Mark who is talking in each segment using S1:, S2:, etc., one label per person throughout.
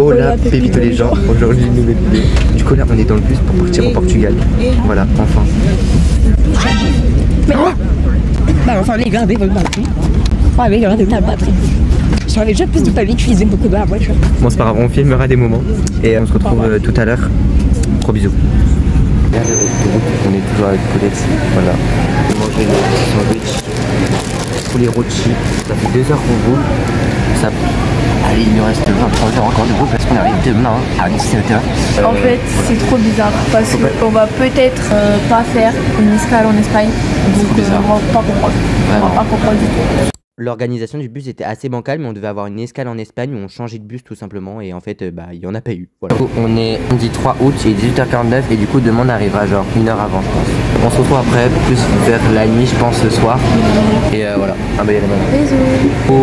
S1: Hola pépito les gens, aujourd'hui une nouvelle vidéo. Du coup là on est dans le bus pour partir au Portugal. Voilà, enfin.
S2: Bah enfin les gars, avec votre batterie. Enfin avec la batterie. J'avais déjà plus de famille que je faisais beaucoup de la voiture.
S1: Bon c'est pas grave, on filmera des moments. Et on se retrouve tout à l'heure. Gros bisous. On est toujours avec Colette. Voilà. On mange des sandwichs. Pour les rotis. Ça fait 2 heures qu'on roule. Ça... Allez, il nous reste 23 heures encore de route parce qu'on arrive demain à 17h.
S3: En fait, c'est trop bizarre parce qu'on va peut-être pas faire une escale en Espagne. Donc on va pas comprendre. On va pas comprendre du tout.
S1: L'organisation du bus était assez bancale, mais on devait avoir une escale en Espagne où on changeait de bus tout simplement. Et en fait, il n'y en a pas eu. Voilà. On est lundi 3 août, il est 18h49 et du coup, demain on arrivera genre 1 heure avant, je pense. On se retrouve après, plus vers la nuit, je pense, ce soir. Et voilà. Ah bah, il y a la main.
S3: Bisous.
S1: Oh.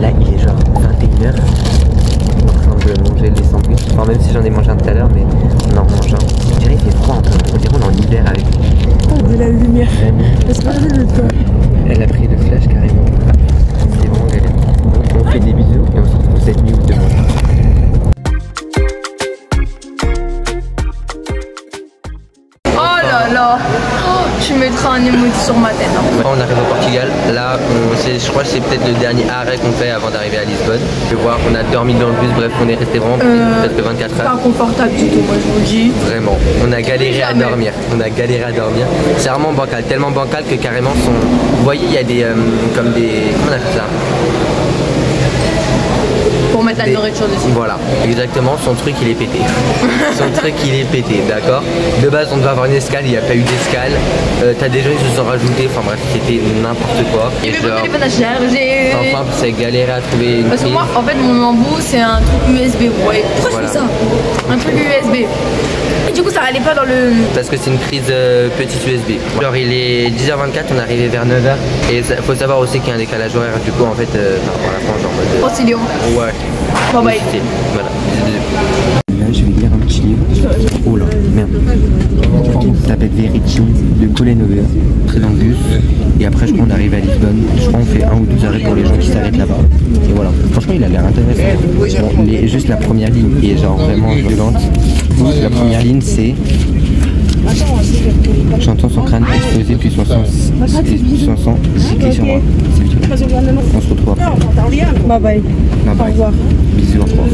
S1: Là, il est genre 21h. En train de manger les sandwichs. Enfin, même si j'en ai mangé un tout à l'heure, mais on en mange un. Je dirais qu'il fait froid un peu. On dirait qu'on est en hiver avec lui.
S2: Oh, de la lumière.
S1: Elle a pris le flash carrément. C'est vraiment galère. On fait des bisous et on se retrouve cette nuit ou demain.
S3: Oh là là. Tu mettras un emoji sur ma tête. Hein.
S1: On arrive au Portugal. Là, je crois que c'est peut-être le dernier arrêt qu'on fait avant d'arriver à Lisbonne. Je vais voir, on a dormi dans le bus. Bref, on est resté vraiment presque 24 heures.
S3: Pas confortable du tout, moi je vous le dis.
S1: Vraiment, on a galéré à dormir. On a galéré à dormir. C'est vraiment bancal, tellement bancal que carrément son. Vous voyez, il y a des comme des. Comment on appelle ça?
S3: Pour mettre la nourriture dessus.
S1: Voilà, exactement, son truc il est pété. Son truc il est pété, d'accord. De base on devait avoir une escale, il n'y a pas eu d'escale. T'as des gens qui se sont rajoutés, enfin bref, c'était n'importe quoi.
S3: Et mon téléphone a chargé.
S1: Enfin, c'est galéré à trouver une
S3: Parce que
S1: prise.
S3: moi, en fait, mon embout c'est un truc USB. Vous voyez pourquoi je fais ça? Un truc USB. Et du coup, ça allait pas dans le.
S1: Parce que c'est une prise petite USB. Genre, il est 10h24, on est arrivé vers 9h. Et il faut savoir aussi qu'il y a un décalage horaire. Du coup, en fait, par la fin, genre en mode.
S3: Oh, c'est Léon.
S1: Ouais.
S3: Bon, bye.
S1: Voilà. Là, je vais lire un petit livre. Oh là, merde. Ça s'appelle Verity de Colin Hoover. Très dans le bus. Et après, je crois qu'on arrive à Lisbonne. Je crois qu'on fait 1 ou 2 arrêts pour les gens qui s'arrêtent là-bas. Et voilà. Franchement, il a l'air intéressant. Bon, juste la première ligne est genre vraiment violente. La première ligne, c'est. J'entends son crâne exploser puis son sang cycler sur moi. On se retrouve après.
S2: Bye bye.
S1: Bye bye.
S2: Au revoir.
S1: Bisous, au revoir.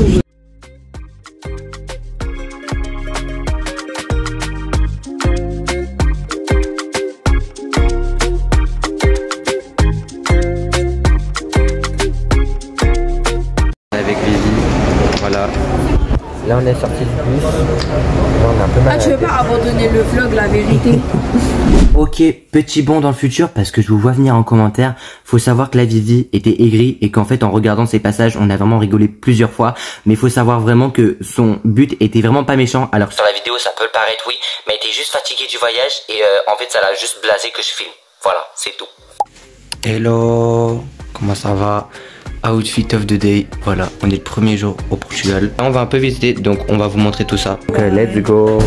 S1: Avec Vivi, voilà. Là on est sorti du bus. Là, on a un peu mal.
S3: Ah, tu veux pas abandonner le vlog, la vérité?
S1: Ok, petit bond dans le futur parce que je vous vois venir en commentaire. Faut savoir que la Vivi était aigrie et qu'en fait en regardant ces passages on a vraiment rigolé plusieurs fois. Mais faut savoir vraiment que son but était vraiment pas méchant. Alors sur la vidéo ça peut le paraître oui, mais elle était juste fatiguée du voyage et en fait ça l'a juste blasé que je filme. Voilà, c'est tout. Hello, comment ça va? Outfit of the day, voilà, on est le premier jour au Portugal. Là, on va un peu visiter, donc on va vous montrer tout ça. Ok, let's go.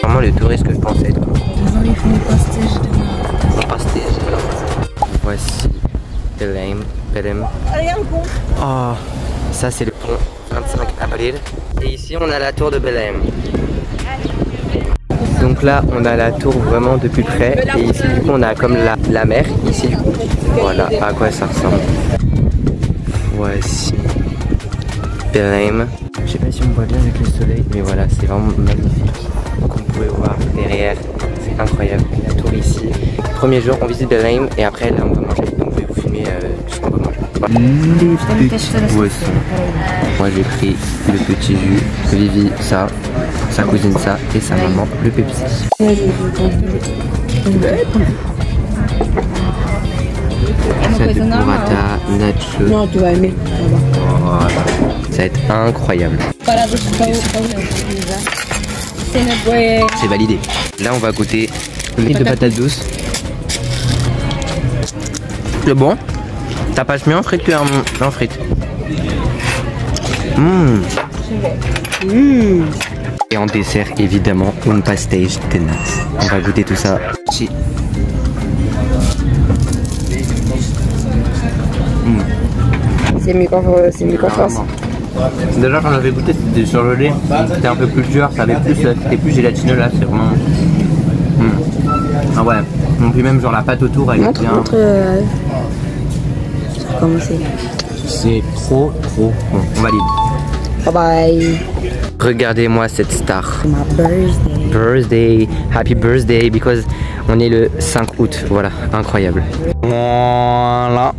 S1: Vraiment les touristes que je pensais être. Voici Belém. Oh, ça c'est le pont 25 avril. Et ici on a la tour de Belém. Donc là on a la tour vraiment de plus près. Et ici du coup on a comme la mer ici du coup. Voilà à quoi ça ressemble. Voici Belém. Je sais pas si on voit bien avec le soleil, mais voilà c'est vraiment magnifique. Donc vous pouvez voir derrière, c'est incroyable. La tour ici. Donc, premier jour on visite Belém et après là on va manger. Donc je vais vous filmer tout ce qu'on va manger. Les petits boissons. Moi j'ai pris le petit jus, Vivi ça, sa cousine ça et sa maman le Pepsi. Ça de burrata, nacho.
S2: Non, tu vas aimer.
S1: Voilà. Ça va être incroyable. C'est validé. Là on va goûter les frites de patates douces. C'est bon. Ça passe mieux en frites qu'en frites. Et en dessert, évidemment, un pastéis de nuts. On va goûter tout ça.
S2: C'est mieux qu'en France.
S1: Déjà quand j'avais goûté c'était surgelé, c'était un peu plus dur, ça avait plus, c'était plus gélatineux là, c'est vraiment... Ah ouais, donc puis même genre la pâte autour elle est bien...
S2: Comment c'est?
S1: C'est trop bon, on valide.
S2: Bye bye.
S1: Regardez-moi cette star.
S2: My birthday.
S1: Happy birthday, because on est le 5 août, voilà, incroyable. Voilà.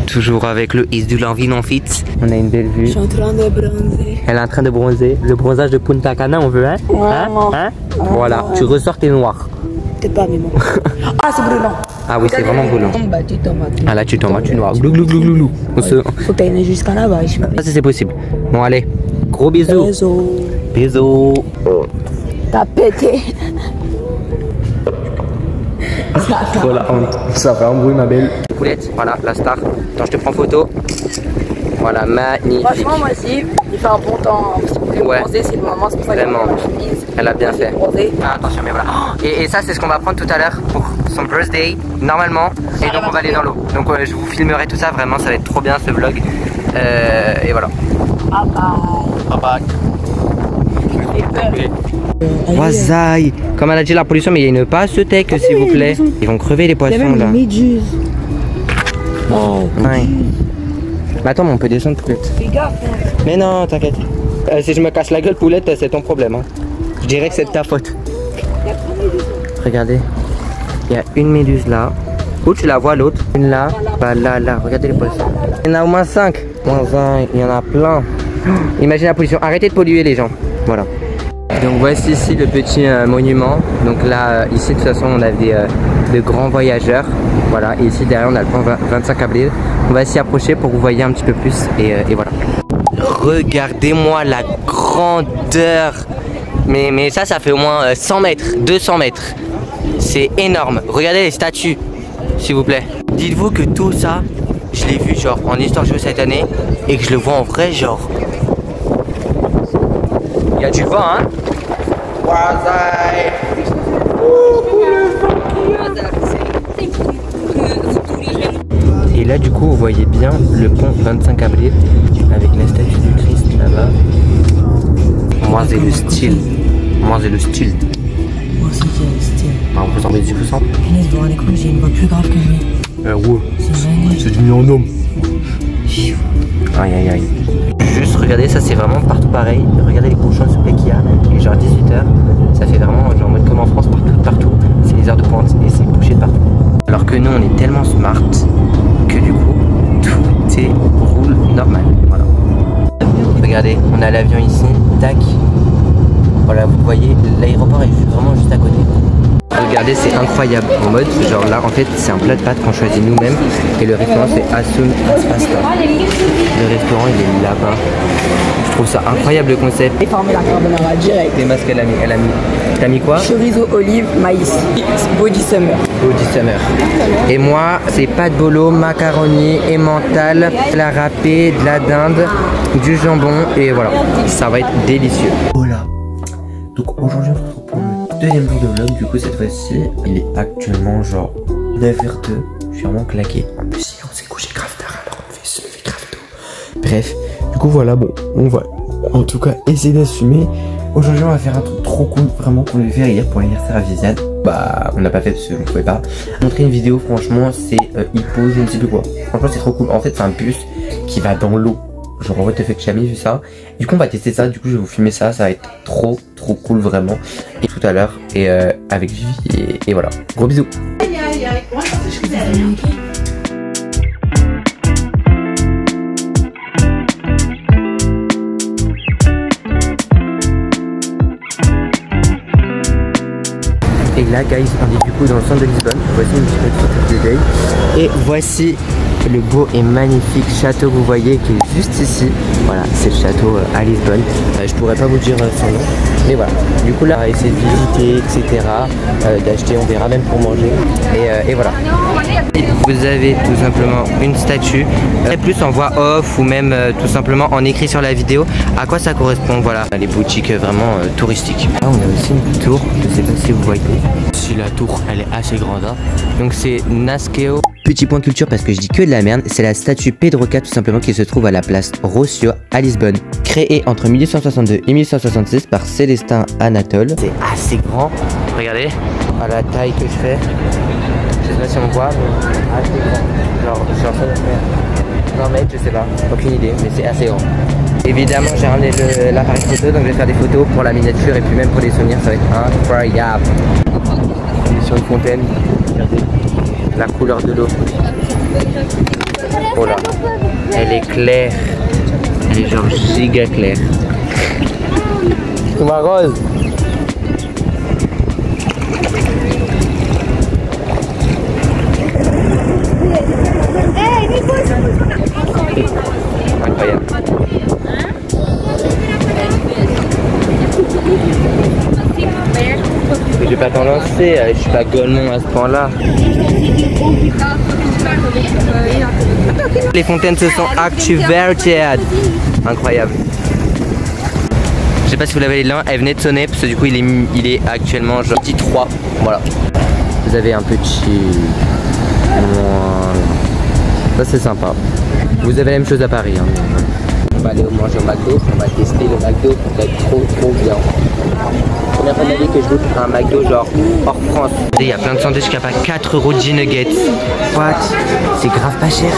S1: Toujours avec le Is du l'envie non fit. On a une belle vue.
S2: Je suis en train de bronzer.
S1: Elle est en train de bronzer. Le bronzage de Punta Cana, on veut, hein? Hein? Voilà, tu ressors tes noirs.
S2: Peut-être pas, mais bon. Ah, c'est brûlant.
S1: Ah oui, c'est vraiment brûlant.
S2: Bah, tu tombes.
S1: Ah là, tu tombes, tu noirs. Glou glou glou glou glou.
S2: Faut que t'ailles jusqu'à là-bas.
S1: Ça, c'est possible. Bon, allez. Gros bisous. Bisous.
S2: T'as pété.
S1: Voilà, ça fait un bruit, ma belle. Poulette, voilà, la star. Attends, je te prends photo. Voilà, magnifique.
S2: Franchement, moi aussi, il fait un bon temps.
S1: Ouais.
S2: Bronzer, c'est le moment, c'est pour ça que
S1: Vraiment. Elle a bien fait.
S2: Bronzer.
S1: Ah, attention, mais voilà. Et ça, c'est ce qu'on va prendre tout à l'heure pour son birthday, normalement. Et donc, on va aller dans l'eau. Donc, je vous filmerai tout ça. Vraiment, ça va être trop bien ce vlog. Et voilà. Bye bye. Wazaï. Comme elle a dit la pollution, mais il y a une pastèque s'il vous plaît. Ils vont crever les poissons là.
S2: Il y a même une méduse.
S1: Oh, ouais. Mais attends, mais on peut descendre Poulette.
S2: Fais gaffe.
S1: Mais non, t'inquiète. Si je me casse la gueule Poulette, c'est ton problème. Hein. Je dirais que c'est de ta faute. Regardez. Il y a une méduse là. Où tu la vois l'autre? Une là. Bah là, là. Regardez les poissons. Il y en a au moins 5. Moins 1, il y en a plein. Imagine la pollution. Arrêtez de polluer les gens. Voilà. Donc voici ici le petit monument. Donc là, ici de toute façon on a de grands voyageurs. Voilà, et ici derrière on a le pont 25 avril. On va s'y approcher pour que vous voyez un petit peu plus et voilà. Regardez-moi la grandeur. Mais ça fait au moins 100 mètres, 200 mètres. C'est énorme. Regardez les statues, s'il vous plaît. Dites-vous que tout ça, je l'ai vu genre en histoire géo cette année et que je le vois en vrai genre. Il y a du vent, hein? Wazaï! Et là, du coup, vous voyez bien le pont 25 avril avec la statue du Christ là-bas. Moi, c'est le style. Moi, c'est le style.
S2: Moi aussi, j'ai le style.
S1: Ah, vous en mettez vous sens?
S2: Vous vous rendez compte, j'ai une voix plus grave que lui.
S1: Ouais.
S2: C'est génial.
S1: C'est devenu un homme. Aïe aïe aïe. Juste regardez, ça c'est vraiment partout pareil. Regardez les bouchons s'il vous plaît qu'il y a. Il est genre 18h. Ça fait vraiment genre mode comme en France partout. C'est les heures de pointe et c'est bouché de partout. Alors que nous on est tellement smart que du coup tout roule normal. Voilà. Regardez, on a l'avion ici. Tac. Voilà, vous voyez, l'aéroport est vraiment juste à côté. Regardez, c'est incroyable. En mode, genre là, en fait, c'est un plat de pâtes qu'on choisit nous-mêmes. Et le restaurant, c'est Asun Pasta. Le restaurant, il est là-bas. Je trouve ça incroyable le concept.
S2: Et former la carbonara direct.
S1: Les masques qu'elle a mis. T'as mis quoi?
S2: Chorizo, olive, maïs. Body summer.
S1: Body summer. Et moi, c'est pâte bolo, macaroni, emmental, la râpée, de la dinde, du jambon. Et voilà, ça va être délicieux. Voilà. Donc aujourd'hui, on se retrouve pour le deuxième jour de vlog. Du coup, cette fois-ci, il est actuellement genre 9h02. Je suis vraiment claqué. En plus, hier, on s'est couché grave tard, alors on fait se lever grave tôt. Bref, du coup, voilà, bon, on va en tout cas essayer d'assumer. Aujourd'hui, on va faire un truc trop cool, vraiment, qu'on devait faire hier pour l'anniversaire à Viviane. Bah, on n'a pas fait parce qu'on pouvait pas. Montrer une vidéo, franchement, c'est hippo, je ne sais plus quoi. Franchement, c'est trop cool. En fait, c'est un bus qui va dans l'eau. Genre, what the fuck, j'ai jamais vu ça. Du coup, on va tester ça. Du coup, je vais vous filmer ça. Ça va être trop cool, vraiment. Et tout à l'heure, et avec Vivi. Et voilà. Gros bisous. Et là, guys, on est du coup dans le centre de Lisbonne. Voici une petite photo de Day. Et voici le beau et magnifique château que vous voyez qui est juste ici. Voilà, c'est le château à Lisbonne. Je pourrais pas vous dire son nom, mais voilà. Du coup là, on va essayer de visiter, etc. D'acheter, on verra même pour manger. Et voilà. Vous avez tout simplement une statue, plus en voix off ou même tout simplement en écrit sur la vidéo à quoi ça correspond. Voilà, les boutiques vraiment touristiques. Là, on a aussi une tour, je sais pas si vous voyez. Si la tour, elle est assez grande. Hein. Donc c'est Nasceo. Petit point de culture parce que je dis que de la merde, c'est la statue Pedroca tout simplement qui se trouve à la place Rocio à Lisbonne. Créée entre 1862 et 1866 par Célestin Anatole. C'est assez grand, regardez, à la taille que je fais. Je sais pas si on voit, mais assez grand. Genre ça doit faire 20 mètres, je sais pas, aucune idée, mais c'est assez grand. Évidemment j'ai ramené l'appareil photo, donc je vais faire des photos pour la miniature et puis même pour les souvenirs, ça va être incroyable. On est sur une fontaine, regardez la couleur de l'eau. Oh là, elle est claire, elle est genre giga claire. Ma rose. Incroyable. Je vais pas t'en lancer, je suis pas golemon à ce point-là. Les fontaines se sont activated. Incroyable. Je sais pas si vous l'avez là, elle venait de sonner parce que du coup il est actuellement genre petit 3. Voilà. Vous avez un petit... Ça c'est sympa. Vous avez la même chose à Paris. Hein. On va aller manger au McDo, on va tester le McDo, ça va être trop bien. Première fois de ma vie que je goûte un McDo genre hors France. Il y a plein de sandwichs qui a pas 4 € de G-Nuggets. What? C'est grave pas cher.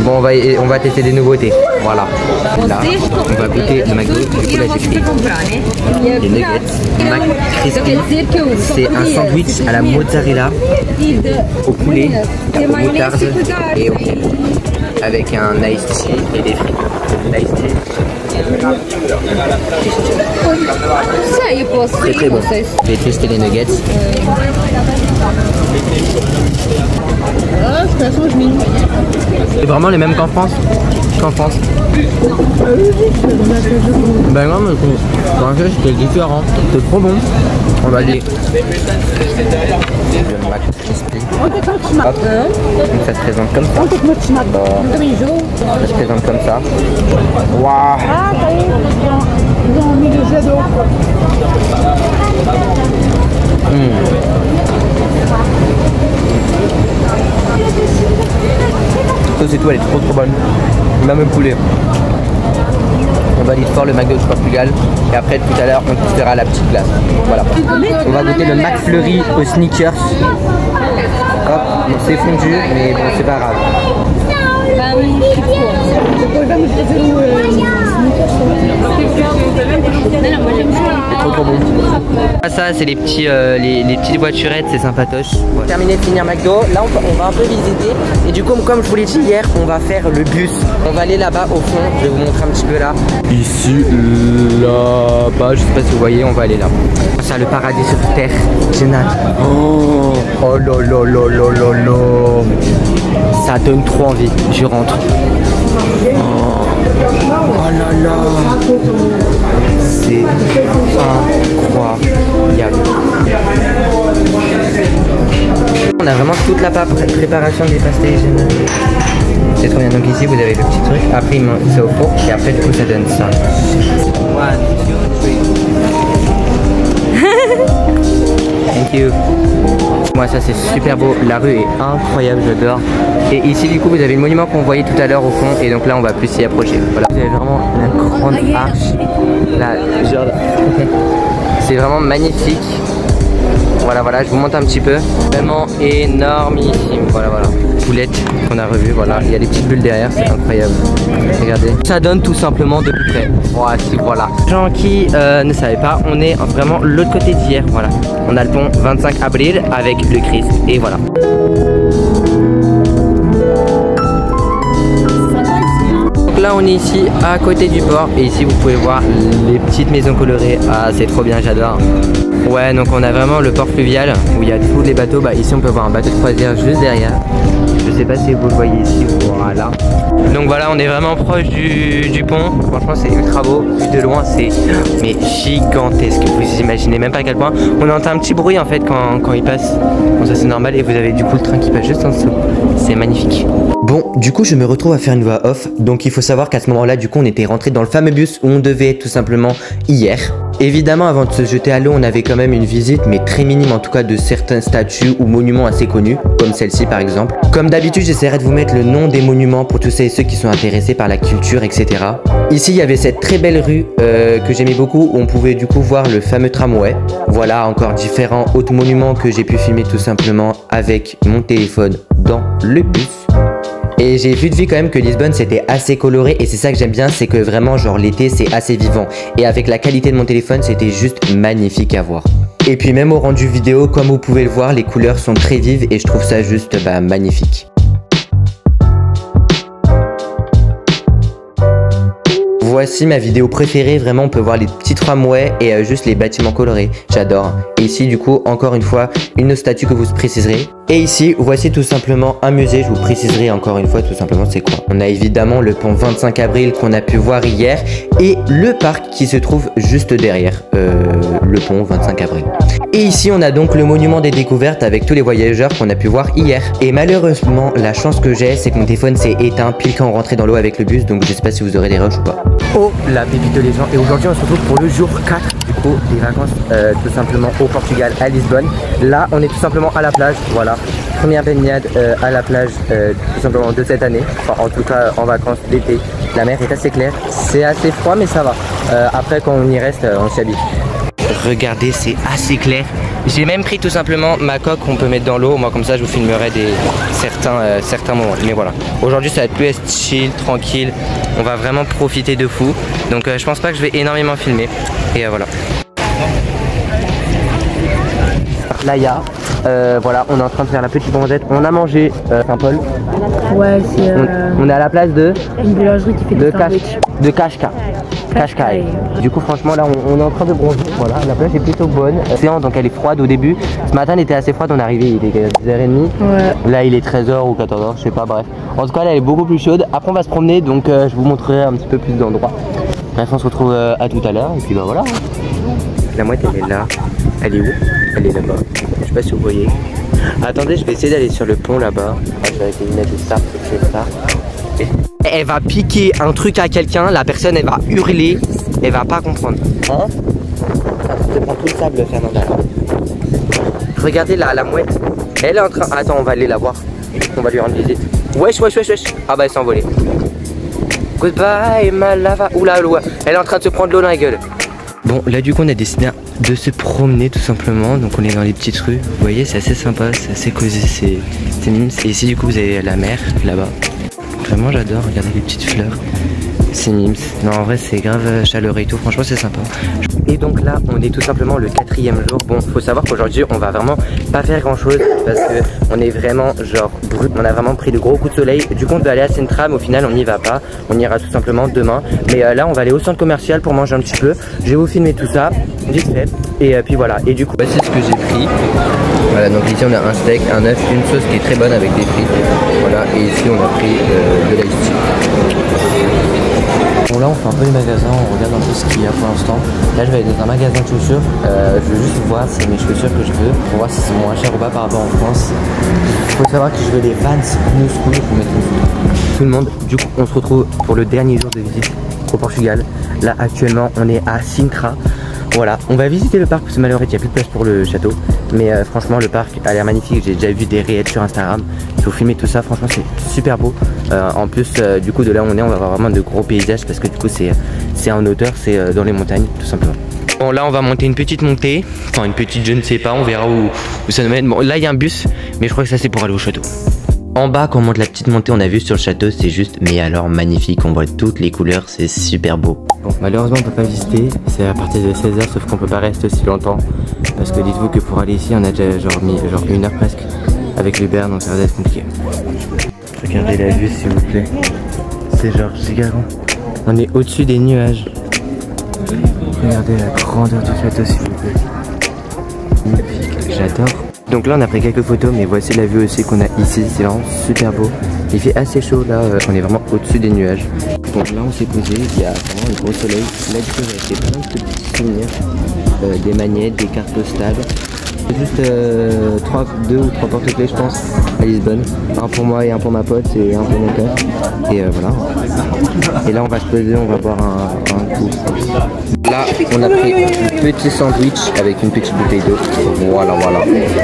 S1: Bon on va tester des nouveautés. Voilà. Là, on va goûter le McDo. Du coup là j'écris les nuggets. McCrispy. C'est un sandwich à la mozzarella, au poulet, au moutarde et au miel. Avec un iced tea et des frites. Iced tea. C'est très bon. Je vais tester les nuggets. C'est vraiment les mêmes qu'en France. Ben non, mais c'était différent. C'est trop bon. On va aller. Le McCrispy. Hop. Donc ça se présente comme ça. Ça se présente comme ça. Waouh. Ils ont mis le jet d'eau. Ça c'est tout, elle est trop bonne. Même le poulet. On valide fort le McDo du Portugal et après tout à l'heure on testera la petite glace. Voilà. On va goûter le McFlurry aux sneakers. Hop, bon, c'est fondu mais bon c'est pas grave. Trop bon. Ça c'est les petites voiturettes, c'est sympatoche. Ouais. Terminé de finir McDo, là on va un peu visiter et du coup comme je vous l'ai dit hier, on va faire le bus. On va aller là-bas au fond, je vais vous montrer un petit peu là. Ici, là-bas, je sais pas si vous voyez, on va aller là. Ça le paradis sur terre, génial. Oh là là là là là là. Ça donne trop envie, je rentre. Oh là là. C'est incroyable. On a vraiment toute la préparation des pastéis. C'est trop bien. Donc ici vous avez le petit truc. Après c'est au four et après du coup ça donne ça. 1, 2, 3. Thank you. Moi ça c'est super beau. La rue est incroyable, j'adore. Et ici du coup vous avez le monument qu'on voyait tout à l'heure au fond. Et donc là on va plus s'y approcher. Voilà. Vous avez vraiment une grande arche. Là, genre... c'est vraiment magnifique. Voilà, je vous montre un petit peu. Vraiment énormissime. Voilà. Poulette qu'on a revu. Voilà, il y a des petites bulles derrière, c'est incroyable. Regardez. Ça donne tout simplement de plus près. Voilà. Les gens qui ne savaient pas, on est vraiment l'autre côté d'hier. Voilà. On a le pont 25 avril avec le Christ. Et voilà. Donc là on est ici à côté du port et ici vous pouvez voir les petites maisons colorées. Ah c'est trop bien, j'adore. Ouais, donc on a vraiment le port fluvial où il y a tous les bateaux. Bah ici on peut voir un bateau de croisière juste derrière. Je sais pas si vous le voyez ici, voilà. Donc voilà, on est vraiment proche du pont. Franchement, c'est ultra beau. Vu de loin, c'est mais gigantesque. Vous imaginez même pas à quel point. On entend un petit bruit en fait quand il passe. Bon, ça c'est normal. Et vous avez du coup le train qui passe juste en dessous. C'est magnifique. Bon, du coup, je me retrouve à faire une voix off. Donc il faut savoir qu'à ce moment-là, du coup, on était rentré dans le fameux bus où on devait être tout simplement hier. Évidemment, avant de se jeter à l'eau, on avait quand même une visite, mais très minime en tout cas, de certaines statues ou monuments assez connus, comme celle-ci par exemple. Comme d'habitude, j'essaierai de vous mettre le nom des monuments pour tous ceux et ceux qui sont intéressés par la culture, etc. Ici, il y avait cette très belle rue que j'aimais beaucoup, où on pouvait du coup voir le fameux tramway. Voilà, encore différents autres monuments que j'ai pu filmer tout simplement avec mon téléphone dans le bus. Et j'ai vu de vie quand même que Lisbonne c'était assez coloré et c'est ça que j'aime bien, c'est que vraiment genre l'été c'est assez vivant. Et avec la qualité de mon téléphone c'était juste magnifique à voir. Et puis même au rendu vidéo, comme vous pouvez le voir, les couleurs sont très vives et je trouve ça juste magnifique. Voici ma vidéo préférée, vraiment on peut voir les petits tramways et juste les bâtiments colorés, j'adore. Et ici du coup encore une fois une statue que vous préciserez. Et ici voici tout simplement un musée, je vous préciserai encore une fois tout simplement c'est quoi. On a évidemment le pont 25 avril qu'on a pu voir hier et le parc qui se trouve juste derrière le pont 25 avril. Et ici on a donc le monument des découvertes avec tous les voyageurs qu'on a pu voir hier. Et malheureusement la chance que j'ai c'est que mon téléphone s'est éteint pile quand on rentrait dans l'eau avec le bus, donc je sais pas si vous aurez des rushs ou pas. Oh la pépite de légende, et aujourd'hui on se retrouve pour le jour 4 du coup des vacances tout simplement au Portugal à Lisbonne. Là on est tout simplement à la plage, voilà. Première baignade à la plage tout simplement de cette année, enfin en tout cas en vacances d'été. La mer est assez claire, c'est assez froid mais ça va. Après quand on y reste on s'y habite. Regardez, c'est assez clair. J'ai même pris tout simplement ma coque qu'on peut mettre dans l'eau. Moi comme ça je vous filmerai certains moments. Mais voilà, aujourd'hui ça va être plus chill, tranquille. On va vraiment profiter de fou. Donc je pense pas que je vais énormément filmer. Et voilà. Laïa, voilà, on est en train de faire la petite bronzette. On a mangé Saint-Paul.
S3: Ouais, c'est
S1: on est à la place de
S3: une boulangerie qui fait des sandwichs.
S1: De Kashka. Kashkai. Du coup franchement là on est en train de bronzer. Voilà, la plage est plutôt bonne. L'océan donc elle est froide au début. Ce matin elle était assez froide, on est arrivé, il était 10h30. Ouais. Là il est 13h ou 14h, je sais pas, bref. En tout cas là elle est beaucoup plus chaude. Après on va se promener donc je vous montrerai un petit peu plus d'endroits. Bref on se retrouve à tout à l'heure et puis bah voilà. La mouette elle est là. Elle est où? Elle est là-bas. Je sais pas si vous voyez. Attendez, je vais essayer d'aller sur le pont là-bas. Je vais avec les lunettes de Star, c'est ça. Elle va piquer un truc à quelqu'un, la personne elle va hurler, elle va pas comprendre. Hein? Je te prends tout le sable, Fernanda. Regardez là, la mouette. Elle est en train. Attends, on va aller la voir. On va lui rendre visite. Wesh, wesh, wesh, wesh. Ah bah elle s'est envolée. Goodbye, ma lava. Oula, oula. Elle est en train de se prendre l'eau dans la gueule. Bon, là du coup on a décidé de se promener tout simplement. Donc on est dans les petites rues. Vous voyez, c'est assez sympa, c'est assez cosy, c'est mime. Et ici du coup vous avez la mer là-bas. Vraiment j'adore, regardez les petites fleurs. C'est mimes. Non en vrai c'est grave chaleureux et tout, franchement c'est sympa. Et donc là on est tout simplement le 4e jour. Bon faut savoir qu'aujourd'hui on va vraiment pas faire grand chose parce que on est vraiment genre brut. On a vraiment pris de gros coups de soleil. Du coup on doit aller à Centra mais au final on n'y va pas. On ira tout simplement demain. Mais là on va aller au centre commercial pour manger un petit peu. Je vais vous filmer tout ça vite fait. Et puis voilà. Et du coup voici ce que j'ai pris. Voilà donc ici on a un steak, un œuf, une sauce qui est très bonne avec des frites. Voilà et ici on a pris de l'ice tea. Bon là on fait un peu les magasins, on regarde un peu ce qu'il y a pour l'instant. Là je vais aller dans un magasin de chaussures, je veux juste voir si c'est mes chaussures que je veux, pour voir si c'est moins cher ou pas par rapport en France. Il faut savoir que je veux des Vans New School pour mettre une photo. Tout le monde, du coup on se retrouve pour le dernier jour de visite au Portugal. Là actuellement on est à Sintra. Voilà, on va visiter le parc parce que malheureusement il n'y a plus de place pour le château. Mais franchement le parc a l'air magnifique, j'ai déjà vu des réels sur Instagram. Il faut filmer tout ça, franchement c'est super beau. En plus du coup de là où on est on va avoir vraiment de gros paysages parce que du coup c'est en hauteur, c'est dans les montagnes tout simplement. Bon là on va monter une petite montée, enfin une petite je ne sais pas, on verra où ça nous mène. Bon là il y a un bus mais je crois que ça c'est pour aller au château. En bas quand on monte la petite montée on a vu sur le château, c'est juste mais alors magnifique, on voit toutes les couleurs, c'est super beau. Bon malheureusement on peut pas visiter, c'est à partir de 16h sauf qu'on peut pas rester aussi longtemps. Parce que dites-vous que pour aller ici on a déjà genre mis genre 1 heure presque avec l'Uber donc ça va être compliqué. Regardez la vue s'il vous plaît, c'est genre giga grand. On est au-dessus des nuages. Regardez la grandeur du château s'il vous plaît. Magnifique, j'adore. Donc là on a pris quelques photos, mais voici la vue aussi qu'on a ici, c'est vraiment super beau. Il fait assez chaud là, on est vraiment au-dessus des nuages. Donc là on s'est posé, il y a vraiment le gros soleil. Là du coup j'ai acheté plein de petits souvenirs, des magnettes, des cartes postales. Juste 2 ou 3 porte-clés je pense à Lisbonne. Un pour moi et un pour ma pote et un pour mon père. Et voilà. Et là on va se poser, on va boire un coup. Là on a pris un petit sandwich avec une petite bouteille d'eau. Voilà.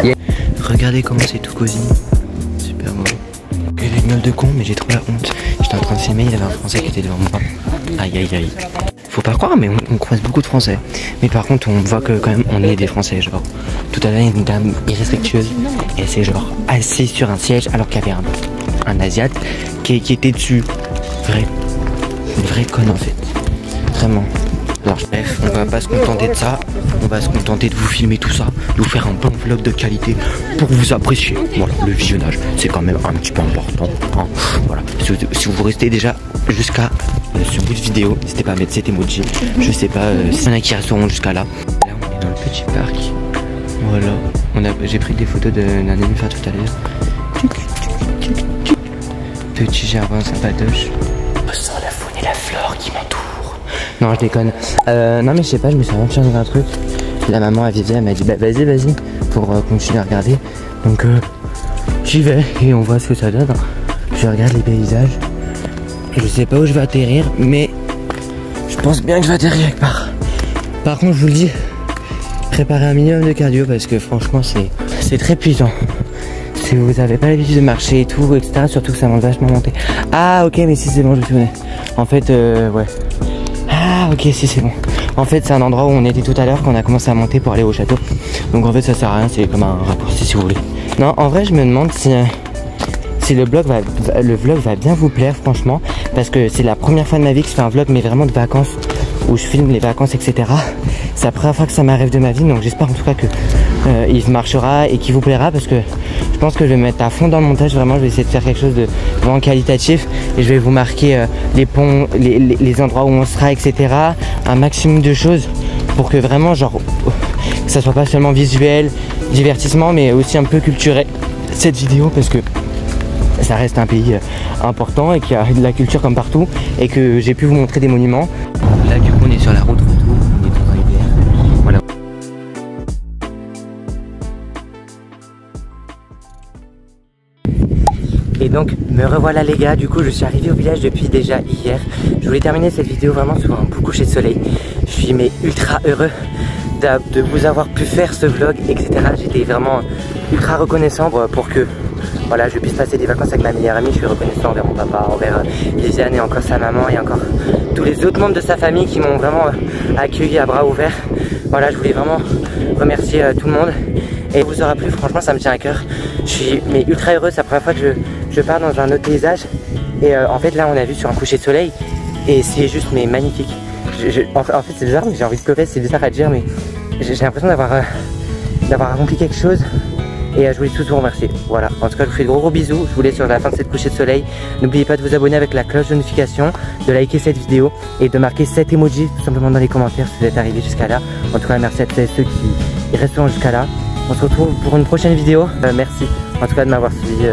S1: Yeah. Regardez comment c'est tout cosy. Super beau. J'ai une gueule de con mais j'ai trop la honte. J'étais en train de filmer, il y avait un Français qui était devant moi. Aïe. Faut pas croire mais on croise beaucoup de Français. Mais par contre on voit que quand même on est des Français genre. Tout à l'heure il y a une dame irrespectueuse et c'est genre assise sur un siège alors qu'il y avait un Asiate qui était dessus. Une vraie conne en fait. Vraiment. Alors bref, on va pas se contenter de ça, on va se contenter de vous filmer tout ça, de vous faire un bon vlog de qualité pour vous apprécier. Voilà, le visionnage, c'est quand même un petit peu important. Hein. Voilà, si vous restez déjà jusqu'à ce bout de vidéo, n'hésitez pas à mettre cet emoji. Je sais pas s'il y en a qui resteront jusqu'à là. Là, on est dans le petit parc. Voilà, j'ai pris des photos d'un nénuphar tout à l'heure. Petit jardin sympatoche. On sent la faune et la flore qui m'entourent. Non je déconne. Non mais je sais pas, je me suis rendu compte d'un truc. La maman à Viviane elle m'a dit bah vas-y pour continuer à regarder. Donc j'y vais et on voit ce que ça donne. Je regarde les paysages. Je sais pas où je vais atterrir mais je pense bien que je vais atterrir quelque part. Par contre je vous le dis, préparez un minimum de cardio parce que franchement c'est très puissant. Si vous avez pas l'habitude de marcher et tout, etc. Surtout que ça monte vachement monter. Ah ok mais si c'est bon je me souvenais. En fait ouais. Ah ok si c'est bon. En fait c'est un endroit où on était tout à l'heure quand on a commencé à monter pour aller au château. Donc en fait ça sert à rien, c'est comme un raccourci si vous voulez. Non en vrai je me demande si le vlog va bien vous plaire franchement. Parce que c'est la première fois de ma vie que je fais un vlog mais vraiment de vacances. Où je filme les vacances etc. C'est la première fois que ça m'arrive de ma vie. Donc j'espère en tout cas que il marchera et qu'il vous plaira. Parce que je pense que je vais me mettre à fond dans le montage. Vraiment je vais essayer de faire quelque chose de vraiment qualitatif. Et je vais vous marquer les ponts, les endroits où on sera etc. Un maximum de choses pour que vraiment genre que ça soit pas seulement visuel, divertissement mais aussi un peu culturel cette vidéo. Parce que ça reste un pays important et qu'il y a de la culture comme partout et que j'ai pu vous montrer des monuments. Là du coup on est sur la route retour, on est dans un hiver. Voilà. Et donc me revoilà les gars, du coup je suis arrivé au village depuis déjà hier. Je voulais terminer cette vidéo vraiment sur un beau coucher de soleil. Je suis mais ultra heureux de vous avoir pu faire ce vlog etc. J'étais vraiment ultra reconnaissant pour que voilà, je puisse passer des vacances avec ma meilleure amie. Je suis reconnaissant envers mon papa, envers Lisiane et encore sa maman et encore tous les autres membres de sa famille qui m'ont vraiment accueilli à bras ouverts. Voilà, je voulais vraiment remercier tout le monde et vous aura plu, franchement ça me tient à cœur. Je suis mais ultra heureux, c'est la première fois que je pars dans un autre paysage et en fait là on a vu sur un coucher de soleil et c'est juste mais magnifique. En fait c'est bizarre mais j'ai envie de pleurer, c'est bizarre à dire mais j'ai l'impression d'avoir accompli quelque chose. Et je voulais tous vous remercier. Voilà, en tout cas je vous fais de gros bisous. Je vous laisse sur la fin de cette coucher de soleil. N'oubliez pas de vous abonner avec la cloche de notification, de liker cette vidéo et de marquer 7 emojis tout simplement dans les commentaires si vous êtes arrivé jusqu'à là. En tout cas merci à tous ceux qui resteront jusqu'à là. On se retrouve pour une prochaine vidéo. Merci en tout cas de m'avoir suivi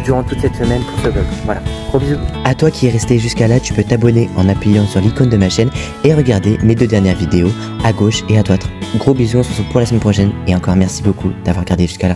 S1: durant toute cette semaine pour ce vlog. Voilà, gros bisous.
S4: À toi qui es resté jusqu'à là, tu peux t'abonner en appuyant sur l'icône de ma chaîne et regarder mes 2 dernières vidéos à gauche et à droite. Gros bisous, on se retrouve pour la semaine prochaine et encore merci beaucoup d'avoir regardé jusqu'à là.